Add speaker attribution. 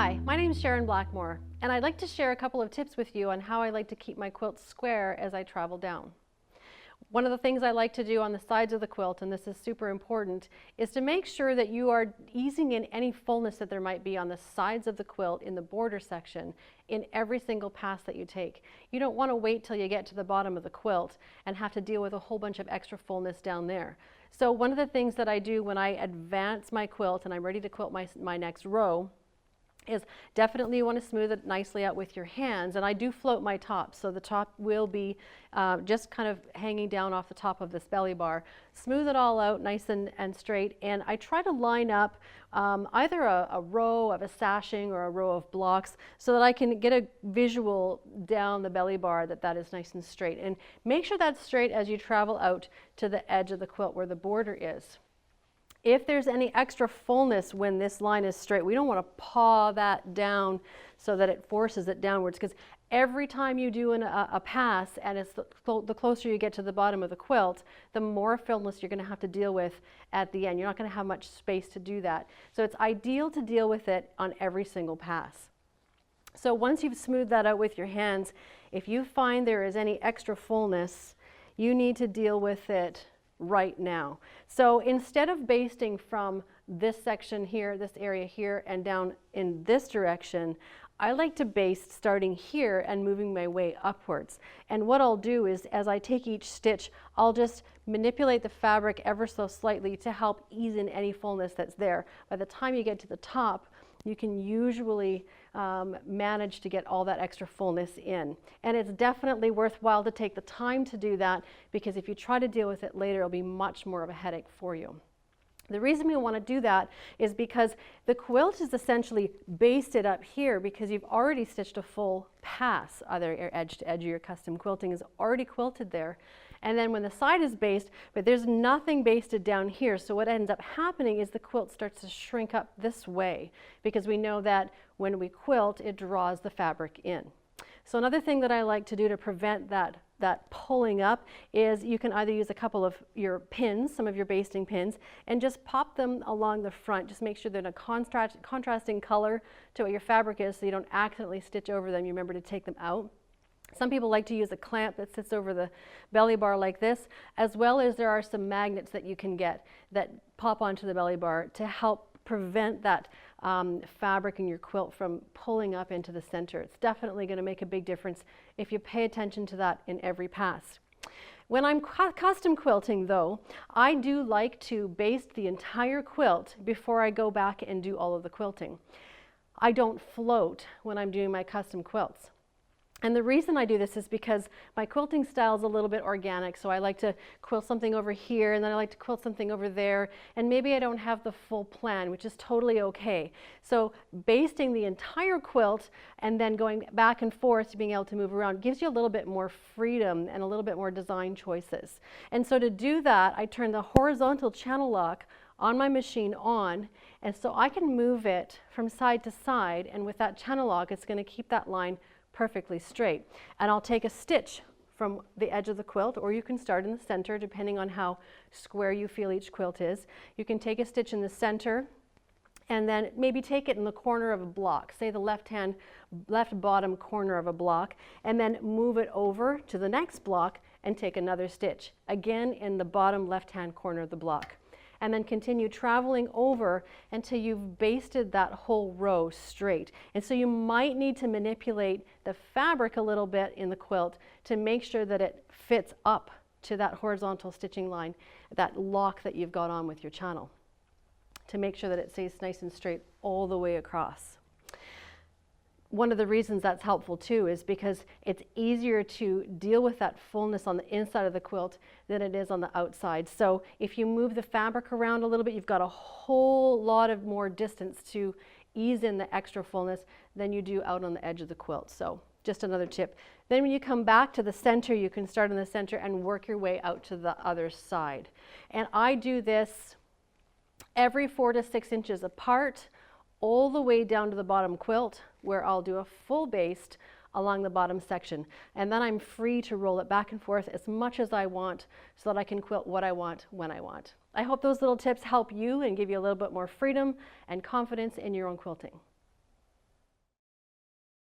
Speaker 1: Hi, my name is Sharon Blackmore, and I'd like to share a couple of tips with you on how I like to keep my quilts square as I travel down. One of the things I like to do on the sides of the quilt, and this is super important, is to make sure that you are easing in any fullness that there might be on the sides of the quilt in the border section in every single pass that you take. You don't want to wait till you get to the bottom of the quilt and have to deal with a whole bunch of extra fullness down there. So one of the things that I do when I advance my quilt and I'm ready to quilt my next row is definitely you want to smooth it nicely out with your hands, and I do float my top, so the top will be just kind of hanging down off the top of this belly bar. Smooth it all out nice and straight, and I try to line up either a row of a sashing or a row of blocks so that I can get a visual down the belly bar that is nice and straight, and make sure that's straight as you travel out to the edge of the quilt where the border is. If there's any extra fullness when this line is straight, we don't want to paw that down so that it forces it downwards, because every time you do a pass and it's the closer you get to the bottom of the quilt, the more fullness you're going to have to deal with at the end. You're not going to have much space to do that. So it's ideal to deal with it on every single pass. So once you've smoothed that out with your hands, if you find there is any extra fullness, you need to deal with it right now. So instead of basting from this section here, this area here, and down in this direction, I like to baste starting here and moving my way upwards. And what I'll do is, as I take each stitch, I'll just manipulate the fabric ever so slightly to help ease in any fullness that's there. By the time you get to the top, you can usually manage to get all that extra fullness in. And it's definitely worthwhile to take the time to do that, because if you try to deal with it later, it'll be much more of a headache for you. The reason we want to do that is because the quilt is essentially basted up here because you've already stitched a full pass. Either edge to edge or your custom quilting is already quilted there. And then when the side is basted, but there's nothing basted down here, so what ends up happening is the quilt starts to shrink up this way, because we know that when we quilt, it draws the fabric in. So another thing that I like to do to prevent that pulling up is you can either use a couple of your pins, some of your basting pins, and just pop them along the front. Just make sure they're in a contrasting color to what your fabric is, so you don't accidentally stitch over them. You remember to take them out. Some people like to use a clamp that sits over the belly bar like this, as well as there are some magnets that you can get that pop onto the belly bar to help prevent that fabric in your quilt from pulling up into the center. It's definitely going to make a big difference if you pay attention to that in every pass. When I'm custom quilting though, I do like to baste the entire quilt before I go back and do all of the quilting. I don't float when I'm doing my custom quilts. And the reason I do this is because my quilting style is a little bit organic, so I like to quilt something over here, and then I like to quilt something over there, and maybe I don't have the full plan, which is totally okay. So basting the entire quilt and then going back and forth to being able to move around gives you a little bit more freedom and a little bit more design choices. And so to do that, I turn the horizontal channel lock on my machine on, and so I can move it from side to side, and with that channel lock, it's going to keep that line perfectly straight. And I'll take a stitch from the edge of the quilt, or you can start in the center depending on how square you feel each quilt is. You can take a stitch in the center and then maybe take it in the corner of a block, say the left bottom corner of a block, and then move it over to the next block and take another stitch, again in the bottom left hand corner of the block. And then continue traveling over until you've basted that whole row straight. And so you might need to manipulate the fabric a little bit in the quilt to make sure that it fits up to that horizontal stitching line, that lock that you've got on with your channel, to make sure that it stays nice and straight all the way across. One of the reasons that's helpful too is because it's easier to deal with that fullness on the inside of the quilt than it is on the outside. So if you move the fabric around a little bit, you've got a whole lot of more distance to ease in the extra fullness than you do out on the edge of the quilt. So just another tip. Then when you come back to the center, you can start in the center and work your way out to the other side. And I do this every 4 to 6 inches apart, all the way down to the bottom quilt, where I'll do a full baste along the bottom section. And then I'm free to roll it back and forth as much as I want so that I can quilt what I want when I want. I hope those little tips help you and give you a little bit more freedom and confidence in your own quilting.